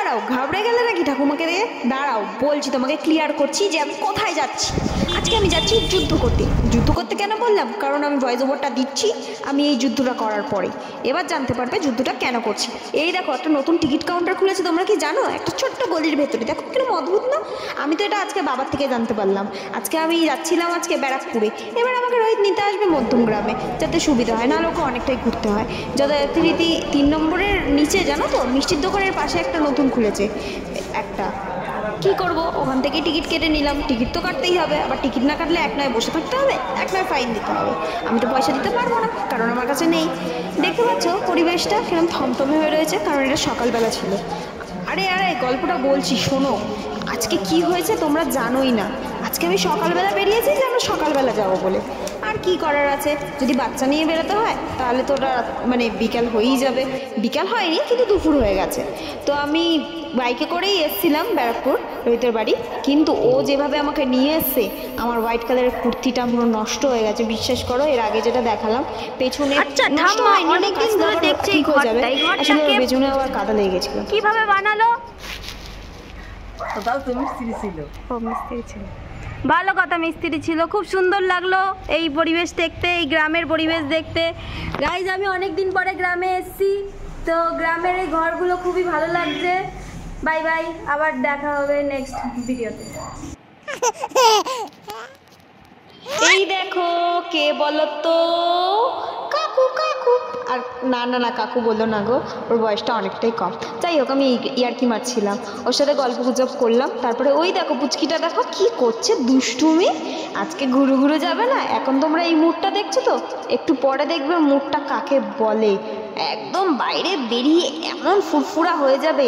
দাঁড়াও, ঘাবড়ে গেলে নাকি ঠাকুমাকে দিয়ে? দাঁড়াও বলছি, তোমাকে ক্লিয়ার করছি যে আমি কোথায় যাচ্ছি। আজকে আমি যাচ্ছি যুদ্ধ করতে। যুদ্ধ করতে কেন বললাম? কারণ আমি ভয়েস ওভারটা দিচ্ছি আমি এই যুদ্ধটা করার পরে। এবার জানতে পারবে যুদ্ধটা কেন করছি। এই দেখো, একটা নতুন টিকিট কাউন্টার খুলেছে, তোমরা কি জানো? একটা ছোট্ট গলির ভেতরে। দেখো কিরকম অদ্ভুত না? আমি তো এটা আজকে বাবার থেকে জানতে পারলাম। আজকে আমি যাচ্ছিলাম আজকে ব্যারাকপুরে। এবার আমাকে রোহিত নিতে আসবে মধ্যমগ্রামে, যাতে সুবিধা হয়, নাহলে ওকে অনেকটাই ঘুরতে হয়। যথারীতি 3 নম্বরের নিচে জানো তো, মিষ্টির দোকানের পাশে একটা নতুন খুলেছে একটা। কি করব, ওখান থেকে টিকিট কেটে নিলাম। টিকিট তো কাটতেই হবে, আবার টিকিট না কাটলে এক নয় বসে থাকতে হবে, এক নয় ফাইন দিতে হবে। আমি তো পয়সা দিতে পারবো না, কারণ আমার কাছে নেই। দেখতে পাচ্ছ পরিবেশটা কিরম থমথমে হয়ে রয়েছে, কারণ এটা সকালবেলা ছিল। আরে আরে গল্পটা বলছি শোনো। আজকে কি হয়েছে তোমরা জানোই না। আজকে আমি সকালবেলা বেরিয়েছি যে আমরা সকালবেলা যাবো বলে। আর কি করার আছে, যদি বাচ্চা নিয়ে বেরোতে হয় তাহলে তো ওটা মানে বিকাল হয়েই যাবে। বিকাল হয়নি, কিন্তু দুপুর হয়ে গেছে। তো আমি বাইকে করেই এসছিলাম ব্যারাকপুর রোহিতের বাড়ি, কিন্তু ও যেভাবে আমাকে নিয়ে এসছে, আমার হোয়াইট কালারের কুর্তিটা পুরো নষ্ট হয়ে গেছে। বিশ্বাস করো, এর আগে যেটা দেখালাম পেছনে নষ্ট হয়নি, অনেকদিন ধরে দেখছি ঠিক হয়ে যাবে। আসলে ওর পেছনে আবার কাদা লেগে গেছিল। কিভাবে বানালো? ওটাও তো মিস্ত্রি ছিল। ও মিস্ত্রি ছিল, ভালো কথা, মিস্ত্রি ছিল। খুব সুন্দর লাগলো এই পরিবেশ দেখতে, এই গ্রামের পরিবেশ দেখতে। গাইজ, আমি অনেক দিন পরে গ্রামে এসেছি, তো গ্রামের এই ঘরগুলো খুবই ভালো লাগছে। বাই বাই, আবার দেখা হবে নেক্সট ভিডিওতে। এই দেখো কে বলো তো? কাকু কাকু। আর না না না, কাকু বললো না গো, ওর বয়সটা অনেকটাই কম। যাই হোক, আমি ইয়ার্কি মারছিলাম, ওর সাথে গল্প গুজব করলাম। তারপরে ওই দেখো পুচকিটা, দেখো কি করছে দুষ্টুমি। আজকে ঘুরু ঘুরু যাবে না। এখন তোমরা এই মুডটা দেখছো তো, একটু পরে দেখবে মুডটা কাকে বলে। একদম বাইরে বেরিয়ে এমন ফুরফুরা হয়ে যাবে,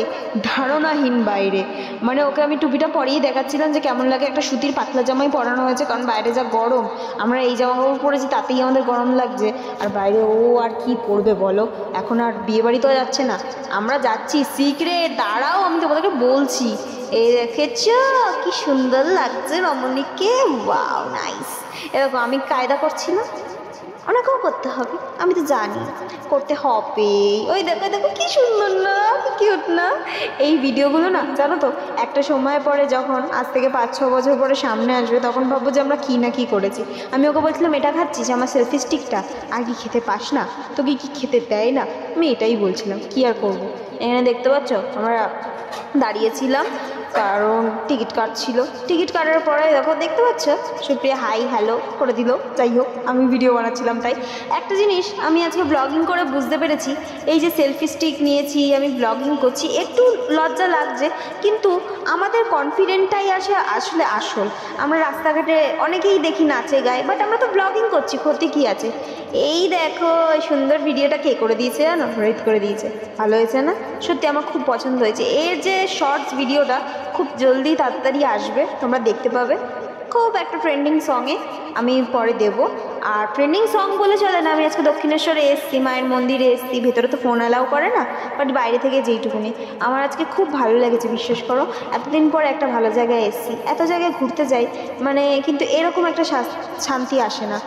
ধারণাহীন বাইরে। মানে ওকে আমি টুপিটা পরিয়ে দেখাচ্ছিলাম যে কেমন লাগে। একটা সুতির পাতলা জামাই পরানো হয়েছে, কারণ বাইরে যা গরম। আমরা এই জামা কাপড় পরেছি, তাতেই আমাদের গরম লাগছে। আর বাইরে ও আর কি পরবে বলো? এখন আর বিয়ে বাড়ি তো যাচ্ছে না, আমরা যাচ্ছি সিক্রেট। দাঁড়াও, আমি তোমাদেরকে বলছি। এই দেখেছ কি সুন্দর লাগছে রমণীকে? Wow nice. এরকম আমি কায়দা করছি না, ওনাকেও করতে হবে, আমি তো জানি করতে হবে। ওই দেখো দেখো কি সুন্দর না, কি কিউট না? এই ভিডিওগুলো না জানো তো, একটা সময় পরে যখন আজ থেকে 5-6 বছর পরে সামনে আসবে, তখন ভাববো যে আমরা কী না কী করেছি। আমি ওকে বলছিলাম, এটা খাচ্ছিস আমার সেলফি স্টিকটা, আর কি খেতে পাস না? তোকে কি খেতে দেয় না? আমি এটাই বলছিলাম, কি আর করবো। এখানে দেখতে পাচ্ছ আমরা দাঁড়িয়েছিলাম, কারণ টিকিট কাটছিল। টিকিট কাটার পরে দেখো, দেখতে পাচ্ছ সুপ্রিয়া হাই হ্যালো করে দিল। যাই হোক, আমি ভিডিও বানাচ্ছিলাম। তাই একটা জিনিস আমি আজকে ব্লগিং করে বুঝতে পেরেছি, এই যে সেলফি স্টিক নিয়েছি, আমি ব্লগিং করছি, একটু লজ্জা লাগছে, কিন্তু আমাদের কনফিডেন্টটাই আসলে আসল। আমরা রাস্তাঘাটে অনেকেই দেখি নাচে গায়ে, বাট আমরা তো ব্লগিং করছি, ক্ষতি কী আছে? এই দেখো এই সুন্দর ভিডিওটা কে করে দিয়েছে জানো? রোহিত করে দিয়েছে। ভালো হয়েছে না? সত্যি আমার খুব পছন্দ হয়েছে। এর যে শর্টস ভিডিওটা খুব জলদি তাড়াতাড়ি আসবে, তোমরা দেখতে পাবে। খুব একটা ট্রেন্ডিং সঙে আমি পরে দেবো। আর ট্রেন্ডিং সং বলে চলে না, আমি আজকে দক্ষিণেশ্বরে এসছি, মায়ের মন্দিরে এসছি। ভেতরে তো ফোন অ্যালাউ করে না, বাট বাইরে থেকে যেইটুকুনি আমার আজকে খুব ভালো লেগেছে। বিশ্বাস করো, এতদিন পর একটা ভালো জায়গায় এসছি। এত জায়গায় ঘুরতে যাই মানে, কিন্তু এরকম একটা শান্তি আসে না।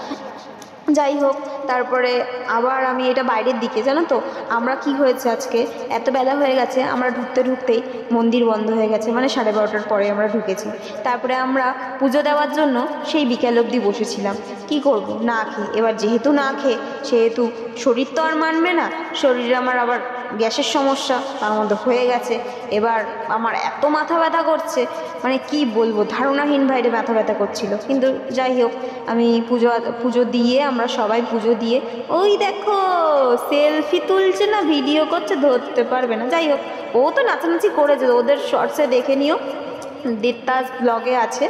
যাই হোক, তারপরে আবার আমি এটা বাইরের দিকে জানো তো, আমরা কি হয়েছে আজকে এত বেলা হয়ে গেছে, আমরা ঢুকতেই মন্দির বন্ধ হয়ে গেছে। মানে 12:30টার পরে আমরা ঢুকেছি। তারপরে আমরা পুজো দেওয়ার জন্য সেই বিকেল অবধি বসেছিলাম। কি করব, না খেয়ে। এবার যেহেতু না খেয়ে, সেহেতু শরীর তো আর মানবে না। শরীরে আমার আবার গ্যাসের সমস্যা তার মধ্যে হয়ে গেছে। এবার আমার এত মাথা ব্যথা করছে, মানে কি বলবো, ধারণাহীন বাইরে মাথা ব্যথা করছিল। কিন্তু যাই হোক, আমি পুজো দিয়ে, আমরা সবাই পুজো দিয়ে, ওই দেখো সেলফি তুলছে না, ভিডিও করছে, ধরতে পারবে না। যাই হোক, ও তো নাচানাচি করেছে, ওদের শর্টসে দেখে নিও, দেবতাস ব্লগে আছে।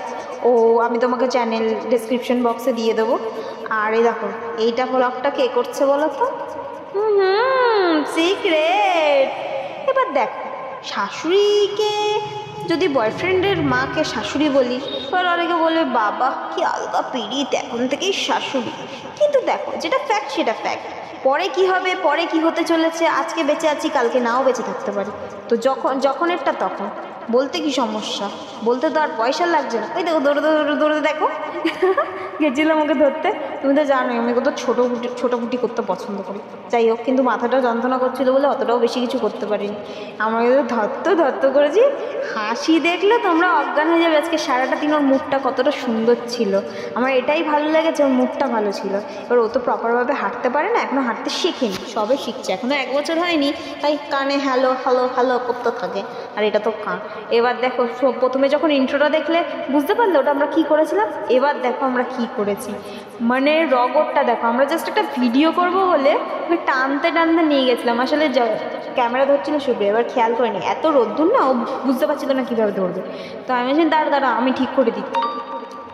ও আমি তোমাকে চ্যানেল ডেসক্রিপশন বক্সে দিয়ে দেবো। আর এই দেখো, এইটা ব্লগটা কে করছে বলো তো? সিক্রেট। এবার দেখো, শাশুড়িকে যদি বয়ফ্রেন্ডের মাকে শাশুড়ি বলি, এবার অনেকে বলবে বাবা কি আলগা পিড়িত, এখন থেকেই শাশুড়ি। কিন্তু দেখো, যেটা ফ্যাক্ট সেটা ফ্যাক্ট। পরে কি হবে, পরে কি হতে চলেছে, আজকে বেঁচে আছি, কালকে নাও বেঁচে থাকতে পারি। তো যখনেরটা তখন বলতে কি সমস্যা? বলতে তো আর পয়সা লাগছে না। ওই দেখো দৌড়ে দৌড়ে দৌড়ে দেখো গেছিলাম ওকে ধরতে, তুমি তো জানোই আমি কত ছোটোপুটি করতে পছন্দ করি। যাই হোক, কিন্তু মাথাটা যন্ত্রণা করছিল বলে অতটাও বেশি কিছু করতে পারিনি। আমরা ধরতে করেছি, হাসি দেখলে তোমরা অজ্ঞান হয়ে যাবে। আজকে সারাটা দিন ওর মুখটা কতটা সুন্দর ছিল, আমার এটাই ভালো লেগেছে, ওর মুখটা ভালো ছিল। এবার ও তো প্রপারভাবে হাঁটতে পারে না, এখনও হাঁটতে শেখেনি, সবে শিখছে, এখনও 1 বছর হয়নি, তাই কানে হ্যালো হ্যালো হ্যালো করতে থাকে। আর এটা তো কান। এবার দেখো, প্রথমে যখন ইন্ট্রোটা দেখলে বুঝতে পারলে ওটা আমরা কী করেছিলাম। এবার দেখো আমরা কি করেছি, মানে রগরটা দেখো। আমরা জাস্ট একটা ভিডিও করব বলে ওকে টানতে নিয়ে গেছিলাম। আসলে ক্যামেরা ধরছিল শুভ্র, এবার খেয়াল করিনি, এত রোদ্দুর না, ও বুঝতে পারছিল না কীভাবে ধরবে। তো আমি বলছি দাঁড়া আমি ঠিক করে দিই।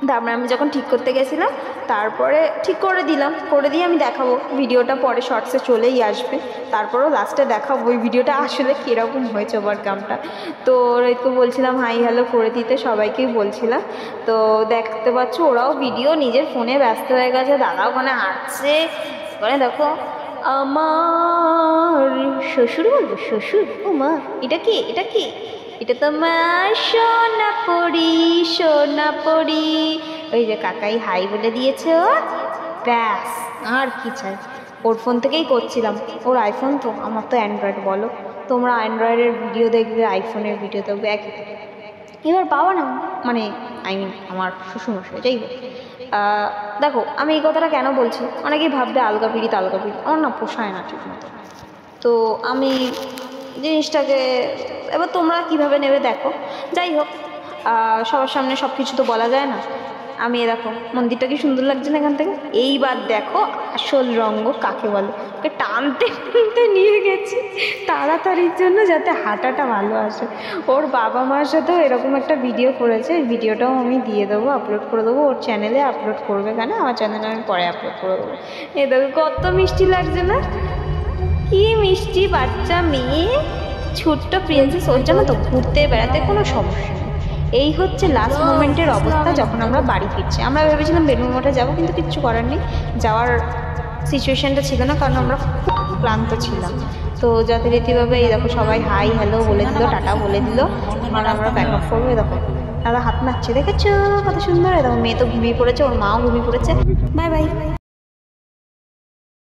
তারপরে আমি যখন ঠিক করতে গেছিলাম, তারপরে ঠিক করে দিলাম, করে দিয়ে আমি দেখাবো ভিডিওটা, পরে শর্টসে চলেই আসবে। তারপরেও লাস্টে দেখাবো ওই ভিডিওটা আসলে কীরকম হয়েছে ওভারকামটা। তো একটু বলছিলাম হাই হ্যালো করে দিতে, সবাইকেই বলছিলাম। তো দেখতে পাচ্ছ ওরাও ভিডিও নিজের ফোনে ব্যস্ত হয়ে গেছে, দাদা ওখানে হাঁটছে। ওখানে দেখো আমার শ্বশুর, বলবো শ্বশুর, ও মা এটা কি এটা তো আমার সোনা পরি। ওই যে কাকাই হাই বলে দিয়েছে, ও ব্যাস, আর কি চাই। ওর ফোন থেকেই করছিলাম, ওর আইফোন তো, আমার তো অ্যান্ড্রয়েড। বলো তোমরা অ্যান্ড্রয়েডের ভিডিও দেখবে, আইফোনের ভিডিও দেখবে, একই। এবার বাবা না, মানে আমার শ্বশুরমশাই, যাই হোক, দেখো আমি এই কথাটা কেন বলছি, অনেকেই ভাববে আলগা পিড়ি, আমার না পোষায় না ঠিক মতো। তো আমি জিনিসটাকে এবার তোমরা কিভাবে নেবে দেখো। যাই হোক, সবার সামনে সব কিছু তো বলা যায় না। আমি দেখো মন্দিরটা কি সুন্দর লাগছে না এখান থেকে। এইবার দেখো আসল রঙ্গ কাকে বলে। ওকে টানতে নিয়ে গেছি তাড়াতাড়ির জন্য, যাতে হাঁটাটা ভালো আসে। ওর বাবা মার সাথেও এরকম একটা ভিডিও করেছে, এই ভিডিওটাও আমি দিয়ে দেবো, আপলোড করে দেবো। ওর চ্যানেলে আপলোড করবে, কেন আমার চ্যানেলে আমি পরে আপলোড করে দেবো। এ দেখো কত মিষ্টি লাগছে না, কি মিষ্টি বাচ্চা মেয়ে, ছোট্ট প্রিন্সেস। ওর জন্য তো ঘুরতে বেড়াতে কোনো সমস্যা নেই। এই হচ্ছে লাস্ট মোমেন্টের অবস্থা যখন আমরা বাড়ি ফিরছি। আমরা ভেবেছিলাম বেলুড় মঠে যাবো, কিন্তু কিচ্ছু করার নেই, যাওয়ার সিচুয়েশানটা ছিল না, কারণ আমরা খুব ক্লান্ত ছিলাম। তো যথারীতিভাবে এই দেখো সবাই হাই হ্যালো বলে দিল, টাটা বলে দিল, আর আমরা প্যাক আপ করবো। দেখো দাদা হাত নাচছে, দেখেছো কত সুন্দর। দেখো মেয়ে তো ঘুমিয়ে পড়েছে, ওর মাও ঘুমিয়ে পড়েছে। Bye bye.